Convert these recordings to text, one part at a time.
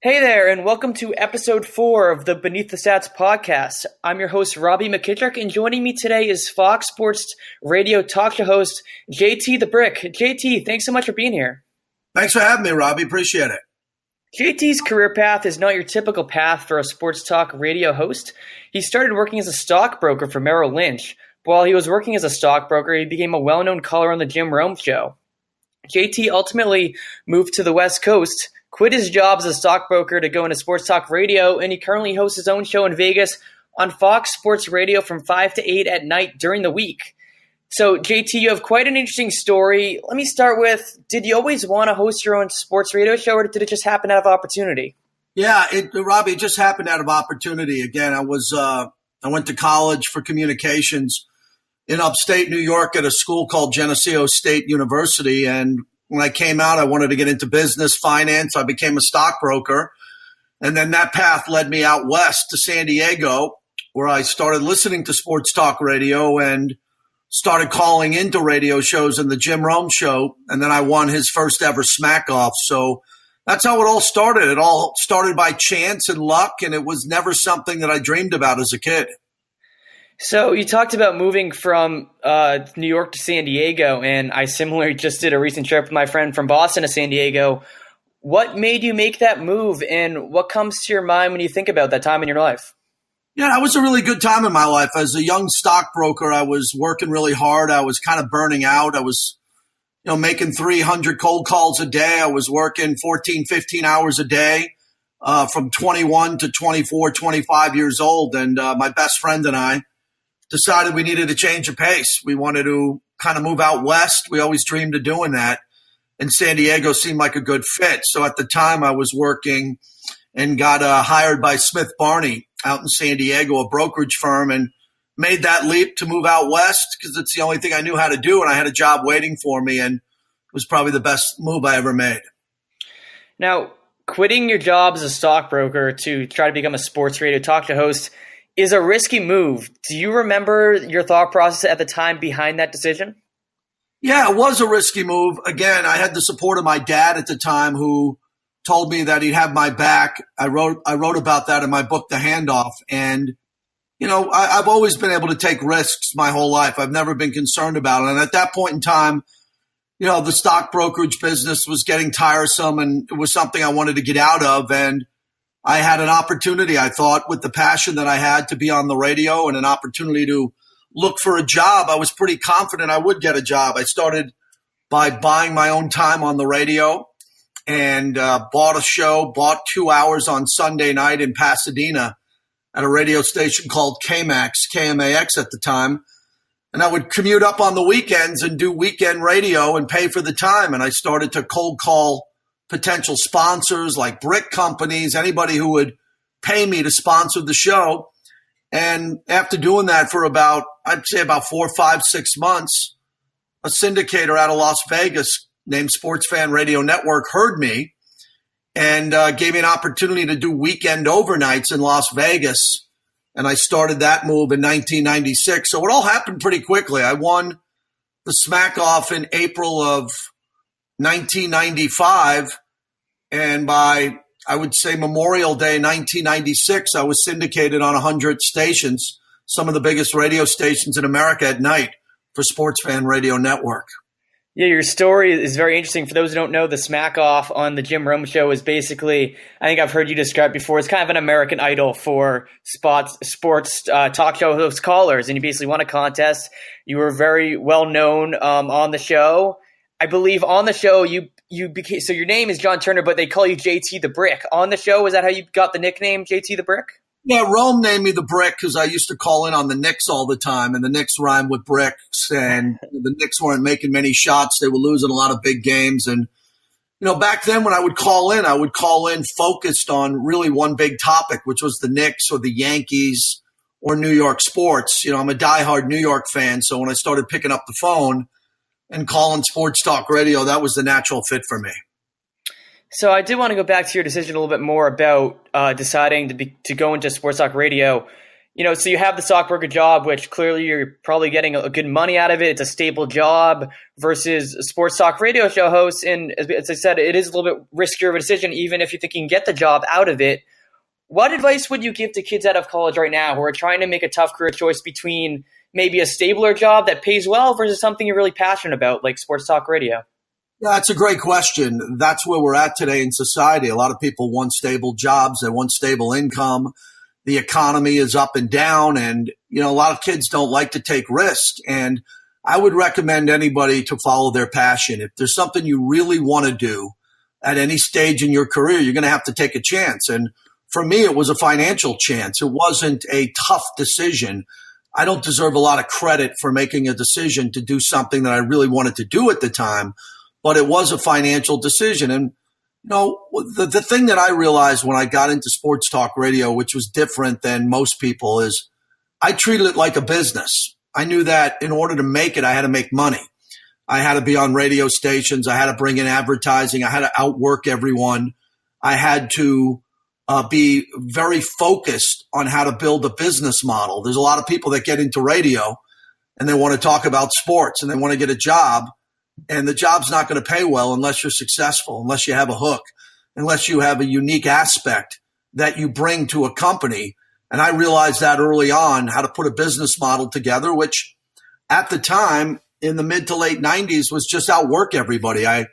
Hey there, and welcome to episode 4 of the Beneath the Stats podcast. I'm your host, Robby McKittrick, and joining me today is Fox Sports Radio talk show host, JT the Brick. JT, thanks so much for being here. Thanks for having me, Robby. Appreciate it. JT's career path is not your typical path for a sports talk radio host. He started working as a stockbroker for Merrill Lynch. While he was working as a stockbroker, he became a well-known caller on the Jim Rome Show. JT ultimately moved to the West Coast, quit his job as a stockbroker to go into sports talk radio, and he currently hosts his own show in Vegas on Fox Sports Radio from 5 to 8 at night during the week. So, JT, you have quite an interesting story. Let me start with, did you always want to host your own sports radio show, or did it just happen out of opportunity? Yeah, Robby, it just happened out of opportunity. Again, I went to college for communications in upstate New York at a school called Geneseo State University, and when I came out, I wanted to get into business, finance. I became a stockbroker. And then that path led me out west to San Diego, where I started listening to sports talk radio and started calling into radio shows in the Jim Rome Show. And then I won his first ever Smack Off. So that's how it all started. It all started by chance and luck, and it was never something that I dreamed about as a kid. So you talked about moving from New York to San Diego, and I similarly just did a recent trip with my friend from Boston to San Diego. What made you make that move, and what comes to your mind when you think about that time in your life? Yeah, that was a really good time in my life. As a young stockbroker, I was working really hard. I was kind of burning out. I was making 300 cold calls a day. I was working 14, 15 hours a day from 21 to 24, 25 years old. And my best friend and I decided we needed a change of pace. We wanted to kind of move out west. We always dreamed of doing that. And San Diego seemed like a good fit. So at the time I was working and got hired by Smith Barney out in San Diego, a brokerage firm, and made that leap to move out west because it's the only thing I knew how to do. And I had a job waiting for me, and it was probably the best move I ever made. Now, quitting your job as a stockbroker to try to become a sports radio talk show host is a risky move. Do you remember your thought process at the time behind that decision? Yeah, it was a risky move. Again, I had the support of my dad at the time, who told me that he'd have my back. I wrote about that in my book, The Handoff. And, I've always been able to take risks my whole life. I've never been concerned about it. And at that point in time, the stock brokerage business was getting tiresome, and it was something I wanted to get out of. And I had an opportunity, I thought, with the passion that I had to be on the radio and an opportunity to look for a job. I was pretty confident I would get a job. I started by buying my own time on the radio and bought 2 hours on Sunday night in Pasadena at a radio station called KMAX at the time. And I would commute up on the weekends and do weekend radio and pay for the time. And I started to cold call potential sponsors like brick companies, anybody who would pay me to sponsor the show. And after doing that for I'd say about 4, 5, 6 months, a syndicator out of Las Vegas named Sports Fan Radio Network heard me and gave me an opportunity to do weekend overnights in Las Vegas. And I started that move in 1996. So it all happened pretty quickly. I won the Smack Off in April of 1995, and by, I would say, Memorial Day 1996, I was syndicated on 100 stations, some of the biggest radio stations in America at night for Sports Fan Radio Network. Yeah, your story is very interesting. For those who don't know, the Smack Off on the Jim Rome Show is basically, I think I've heard you describe before, it's kind of an American Idol for sports talk show host callers, and you basically won a contest. You were very well known on the show. I believe on the show you became, so your name is John Turner, but they call you JT the Brick. On the show, is that how you got the nickname JT the Brick? Yeah, Rome named me the Brick because I used to call in on the Knicks all the time, and the Knicks rhymed with bricks, and the Knicks weren't making many shots. They were losing a lot of big games. And, back then when I would call in focused on really one big topic, which was the Knicks or the Yankees or New York sports. I'm a diehard New York fan, so when I started picking up the phone and calling sports talk radio, that was the natural fit for me. So I did want to go back to your decision a little bit more about deciding to go into sports talk radio. So you have the stockbroker job, which clearly you're probably getting a good money out of it. It's a stable job versus a sports talk radio show host. And as I said, it is a little bit riskier of a decision, even if you think you can get the job out of it. What advice would you give to kids out of college right now who are trying to make a tough career choice between maybe a stabler job that pays well versus something you're really passionate about, like sports talk radio? Yeah, that's a great question. That's where we're at today in society. A lot of people want stable jobs. They want stable income. The economy is up and down, and a lot of kids don't like to take risks. And I would recommend anybody to follow their passion. If there's something you really want to do at any stage in your career, you're going to have to take a chance. And for me, it was a financial chance. It wasn't a tough decision. I don't deserve a lot of credit for making a decision to do something that I really wanted to do at the time, but it was a financial decision. And the thing that I realized when I got into sports talk radio, which was different than most people, is I treated it like a business. I knew that in order to make it, I had to make money. I had to be on radio stations. I had to bring in advertising. I had to outwork everyone. I had to be very focused on how to build a business model. There's a lot of people that get into radio and they want to talk about sports and they want to get a job. And the job's not going to pay well unless you're successful, unless you have a hook, unless you have a unique aspect that you bring to a company. And I realized that early on, how to put a business model together, which at the time in the mid to late 90s was just outwork everybody. I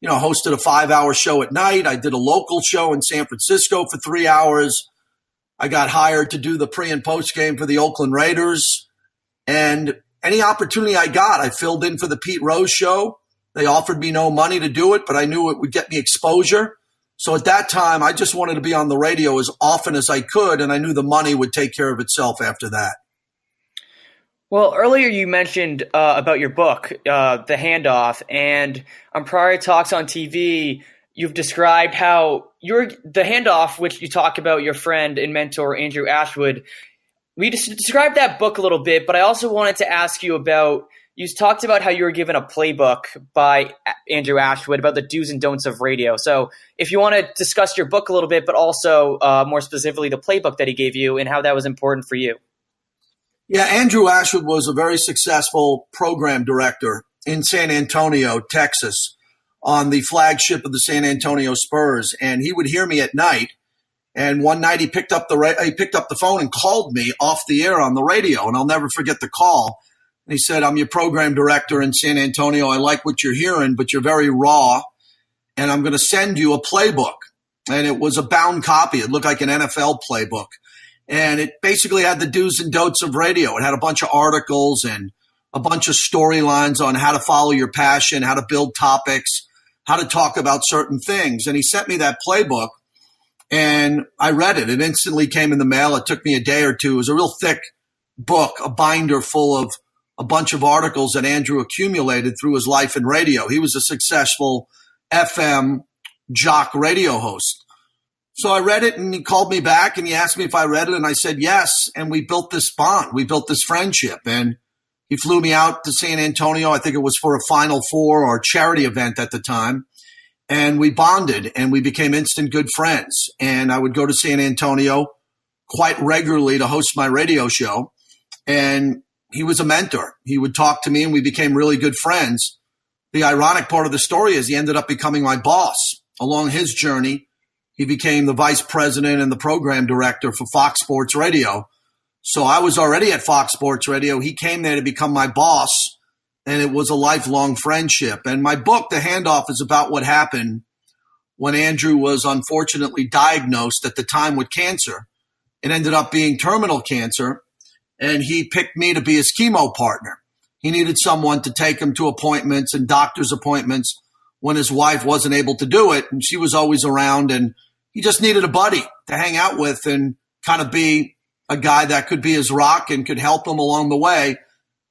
hosted a 5-hour show at night. I did a local show in San Francisco for 3 hours. I got hired to do the pre and post game for the Oakland Raiders. And any opportunity I got, I filled in for the Pete Rose show. They offered me no money to do it, but I knew it would get me exposure. So at that time, I just wanted to be on the radio as often as I could, and I knew the money would take care of itself after that. Well, earlier you mentioned about your book, The Handoff, and on prior talks on TV, you've described how The Handoff, which you talk about your friend and mentor, Andrew Ashwood. We described that book a little bit, but I also wanted to ask you about, you talked about how you were given a playbook by Andrew Ashwood about the do's and don'ts of radio. So if you want to discuss your book a little bit, but also more specifically the playbook that he gave you and how that was important for you. Yeah, Andrew Ashwood was a very successful program director in San Antonio, Texas, on the flagship of the San Antonio Spurs. And he would hear me at night. And one night he picked up the phone and called me off the air on the radio. And I'll never forget the call. And he said, "I'm your program director in San Antonio. I like what you're hearing, but you're very raw. And I'm going to send you a playbook." And it was a bound copy. It looked like an NFL playbook. And it basically had the do's and don'ts of radio. It had a bunch of articles and a bunch of storylines on how to follow your passion, how to build topics, how to talk about certain things. And he sent me that playbook. And I read it. It instantly came in the mail. It took me a day or two. It was a real thick book, a binder full of a bunch of articles that Andrew accumulated through his life in radio. He was a successful FM jock radio host. So I read it, and he called me back and he asked me if I read it. And I said yes. And we built this bond. We built this friendship. And he flew me out to San Antonio. I think it was for a Final Four or charity event at the time. And we bonded and we became instant good friends. And I would go to San Antonio quite regularly to host my radio show. And he was a mentor. He would talk to me and we became really good friends. The ironic part of the story is he ended up becoming my boss. Along his journey, he became the vice president and the program director for Fox Sports Radio. So I was already at Fox Sports Radio. He came there to become my boss. And it was a lifelong friendship. And my book, The Handoff, is about what happened when Andrew was unfortunately diagnosed at the time with cancer. It ended up being terminal cancer. And he picked me to be his chemo partner. He needed someone to take him to appointments and doctor's appointments when his wife wasn't able to do it. And she was always around. And he just needed a buddy to hang out with and kind of be a guy that could be his rock and could help him along the way.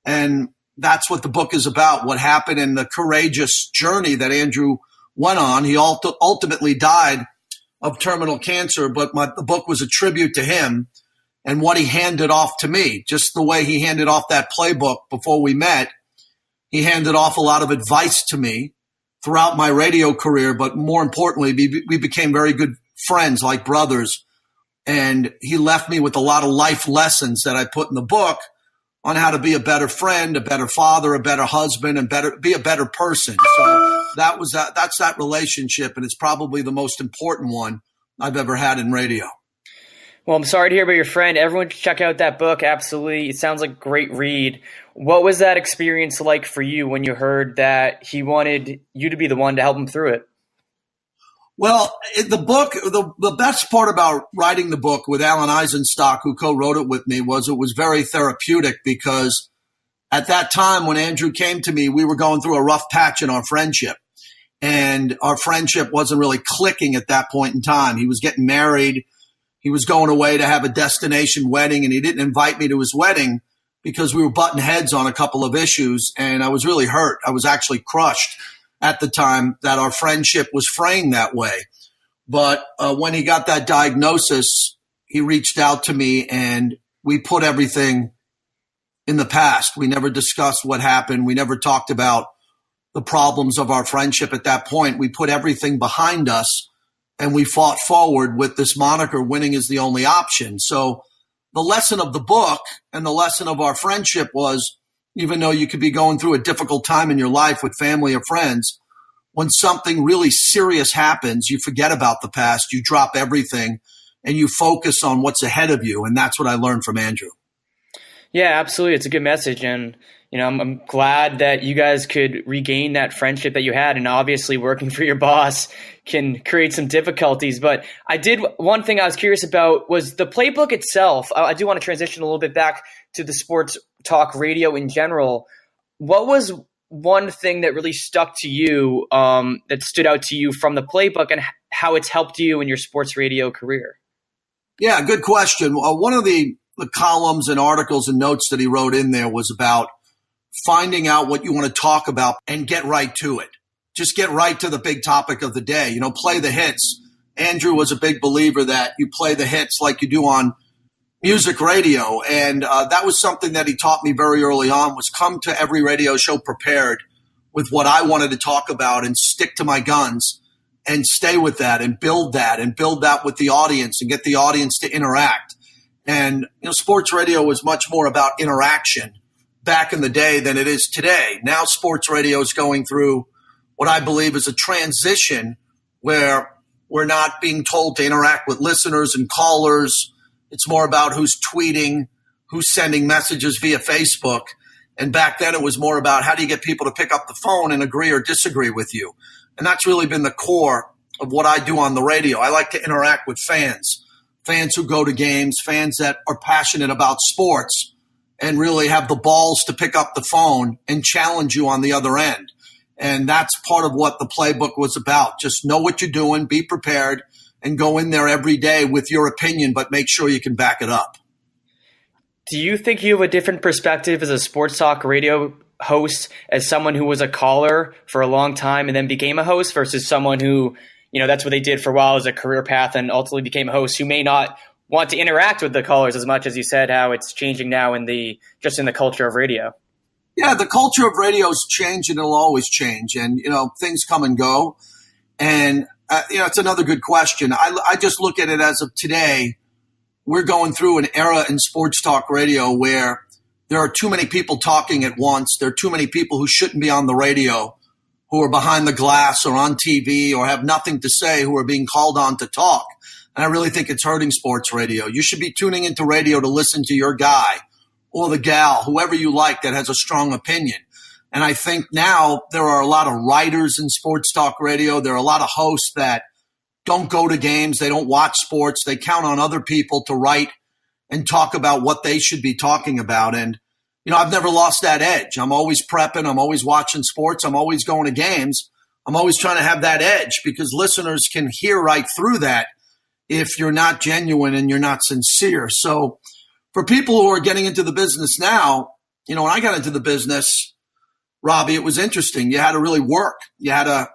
And that's what the book is about, what happened in the courageous journey that Andrew went on. He ultimately died of terminal cancer, but the book was a tribute to him and what he handed off to me. Just the way he handed off that playbook before we met, he handed off a lot of advice to me throughout my radio career, but more importantly, we became very good friends, like brothers, And he left me with a lot of life lessons that I put in the book on how to be a better friend, a better father, a better husband, and be a better person. So that's that relationship, and it's probably the most important one I've ever had in radio. Well, I'm sorry to hear about your friend. Everyone should check out that book. Absolutely. It sounds like a great read. What was that experience like for you when you heard that he wanted you to be the one to help him through it? Well, the book, the best part about writing the book with Alan Eisenstock, who co-wrote it with me, it was very therapeutic, because at that time when Andrew came to me, we were going through a rough patch in our friendship. And our friendship wasn't really clicking at that point in time. He was getting married. He was going away to have a destination wedding, and he didn't invite me to his wedding because we were butting heads on a couple of issues, and I was really hurt. I was actually crushed at the time that our friendship was framed that way. But when he got that diagnosis, he reached out to me, and we put everything in the past. We never discussed what happened. We never talked about the problems of our friendship at that point. We put everything behind us, and we fought forward with this moniker, winning is the only option. So the lesson of the book and the lesson of our friendship was, even though you could be going through a difficult time in your life with family or friends, when something really serious happens, you forget about the past, you drop everything, and you focus on what's ahead of you. And that's what I learned from Andrew. Yeah, absolutely. It's a good message. And, I'm glad that you guys could regain that friendship that you had. And obviously working for your boss can create some difficulties. But one thing I was curious about was the playbook itself. I do want to transition a little bit back to the sports talk radio in general. What was one thing that really stuck to you, that stood out to you from the playbook, and how it's helped you in your sports radio career? Yeah, good question. One of the columns and articles and notes that he wrote in there was about finding out what you want to talk about and get right to it. Just get right to the big topic of the day. Play the hits. Andrew was a big believer that you play the hits like you do on music radio. And that was something that he taught me very early on, was come to every radio show prepared with what I wanted to talk about and stick to my guns and stay with that and build that with the audience and get the audience to interact. And, sports radio was much more about interaction back in the day than it is today. Now sports radio is going through what I believe is a transition where we're not being told to interact with listeners and callers. It's more about who's tweeting, who's sending messages via Facebook. And back then it was more about how do you get people to pick up the phone and agree or disagree with you. And that's really been the core of what I do on the radio. I like to interact with fans who go to games, fans that are passionate about sports and really have the balls to pick up the phone and challenge you on the other end. And that's part of what the playbook was about. Just know what you're doing, be prepared, and go in there every day with your opinion, but make sure you can back it up. Do you think you have a different perspective as a sports talk radio host, as someone who was a caller for a long time and then became a host, versus someone who, that's what they did for a while as a career path and ultimately became a host, who may not want to interact with the callers as much as you said, how it's changing now in the culture of radio? Yeah, the culture of radio has changed, and it'll always change. And, things come and go. And, it's another good question. I just look at it as of today. We're going through an era in sports talk radio where there are too many people talking at once. There are too many people who shouldn't be on the radio, who are behind the glass or on TV or have nothing to say, who are being called on to talk. And I really think it's hurting sports radio. You should be tuning into radio to listen to your guy or the gal, whoever you like, that has a strong opinion. And I think now there are a lot of writers in sports talk radio. There are a lot of hosts that don't go to games. They don't watch sports. They count on other people to write and talk about what they should be talking about. And, I've never lost that edge. I'm always prepping. I'm always watching sports. I'm always going to games. I'm always trying to have that edge, because listeners can hear right through that if you're not genuine and you're not sincere. So for people who are getting into the business now, when I got into the business, Robby, it was interesting. You had to really work. You had to,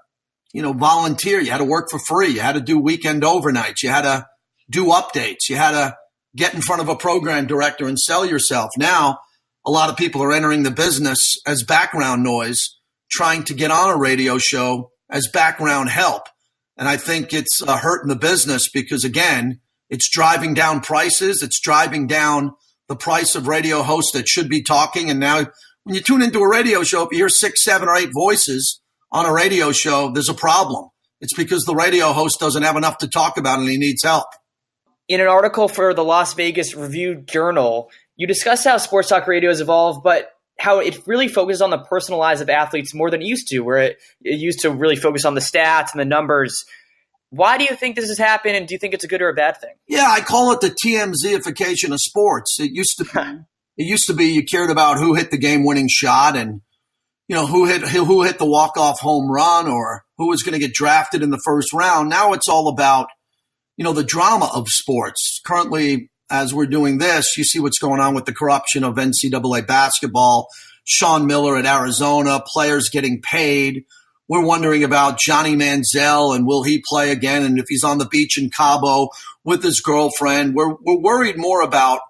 volunteer. You had to work for free. You had to do weekend overnights. You had to do updates. You had to get in front of a program director and sell yourself. Now, a lot of people are entering the business as background noise, trying to get on a radio show as background help. And I think it's hurting the business because, again, It's driving down prices. It's driving down the price of radio hosts that should be talking. And now when you tune into a radio show, if you hear 6, 7, or 8 voices on a radio show, there's a problem. It's because the radio host doesn't have enough to talk about and he needs help. In an article for the Las Vegas Review-Journal, you discuss how sports talk radio has evolved, but how it really focuses on the personal lives of athletes more than it used to, where it used to really focus on the stats and the numbers. Why do you think this has happened, and do you think it's a good or a bad thing? Yeah, I call it the TMZ-ification of sports. It used to be you cared about who hit the game-winning shot and who hit the walk-off home run or who was going to get drafted in the first round. Now it's all about the drama of sports. Currently, as we're doing this, you see what's going on with the corruption of NCAA basketball, Sean Miller at Arizona, players getting paid. We're wondering about Johnny Manziel and will he play again? And if he's on the beach in Cabo with his girlfriend, we're worried more about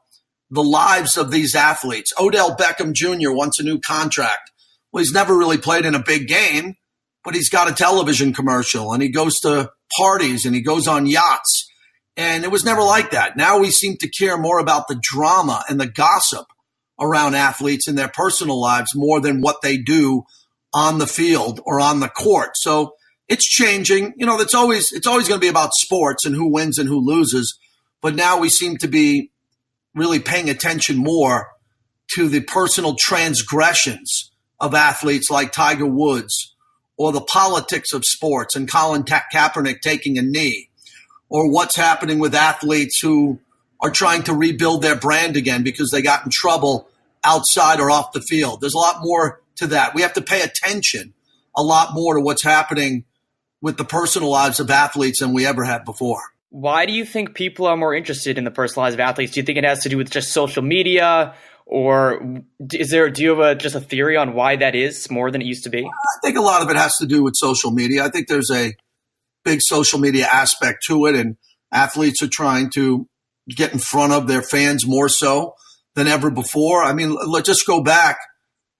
the lives of these athletes. Odell Beckham Jr. wants a new contract. Well, he's never really played in a big game, but he's got a television commercial and he goes to parties and he goes on yachts. And it was never like that. Now we seem to care more about the drama and the gossip around athletes in their personal lives more than what they do on the field or on the court. So it's changing. It's always going to be about sports and who wins and who loses. But now we seem to be really paying attention more to the personal transgressions of athletes like Tiger Woods or the politics of sports and Colin Kaepernick taking a knee, or what's happening with athletes who are trying to rebuild their brand again because they got in trouble outside or off the field. There's a lot more to that. We have to pay attention a lot more to what's happening with the personal lives of athletes than we ever had before. Why do you think people are more interested in the personal lives of athletes? Do you think it has to do with just social media, or do you have just a theory on why that is more than it used to be? I think a lot of it has to do with social media. I think there's a big social media aspect to it, and athletes are trying to get in front of their fans more so than ever before. I mean, let's just go back,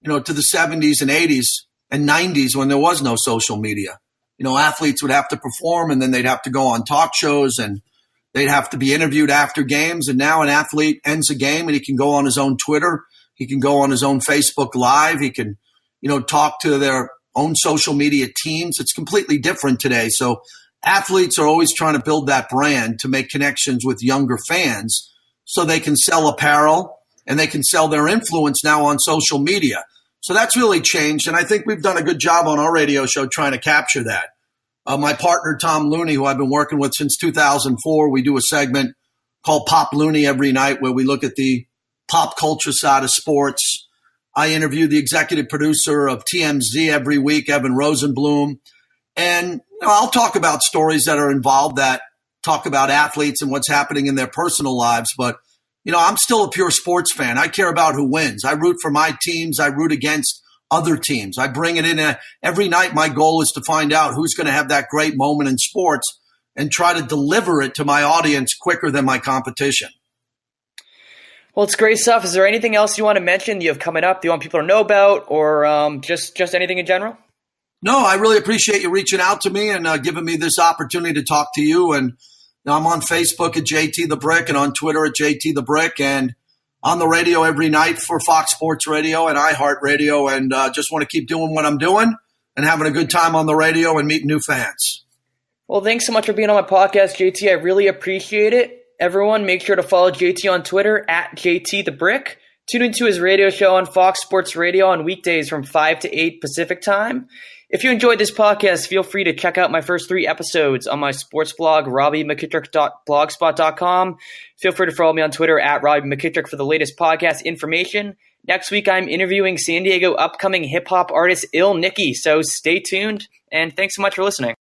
to the 70s and 80s and 90s when there was no social media. Athletes would have to perform and then they'd have to go on talk shows and they'd have to be interviewed after games. And now an athlete ends a game and he can go on his own Twitter. He can go on his own Facebook Live. He can, talk to their own social media teams. It's completely different today. So athletes are always trying to build that brand to make connections with younger fans so they can sell apparel and they can sell their influence now on social media. So that's really changed. And I think we've done a good job on our radio show trying to capture that. My partner, Tom Looney, who I've been working with since 2004, we do a segment called Pop Looney every night where we look at the pop culture side of sports. I interview the executive producer of TMZ every week, Evan Rosenblum. And I'll talk about stories that are involved that talk about athletes and what's happening in their personal lives. But, I'm still a pure sports fan. I care about who wins. I root for my teams. I root against other teams. I bring it in every night. My goal is to find out who's going to have that great moment in sports and try to deliver it to my audience quicker than my competition. Well, it's great stuff. Is there anything else you want to mention that you have coming up that you want people to know about, or just anything in general? No, I really appreciate you reaching out to me and giving me this opportunity to talk to you. And I'm on Facebook at JT the Brick and on Twitter at JT the Brick and on the radio every night for Fox Sports Radio and iHeartRadio. And just want to keep doing what I'm doing and having a good time on the radio and meeting new fans. Well, thanks so much for being on my podcast, JT. I really appreciate it. Everyone, make sure to follow JT on Twitter at JT the Brick. Tune into his radio show on Fox Sports Radio on weekdays from 5 to 8 Pacific time. If you enjoyed this podcast, feel free to check out my first 3 episodes on my sports blog, robbymckitrick.blogspot.com. Feel free to follow me on Twitter at Robby McKittrick for the latest podcast information. Next week, I'm interviewing San Diego upcoming hip-hop artist Ill Nicky, so stay tuned, and thanks so much for listening.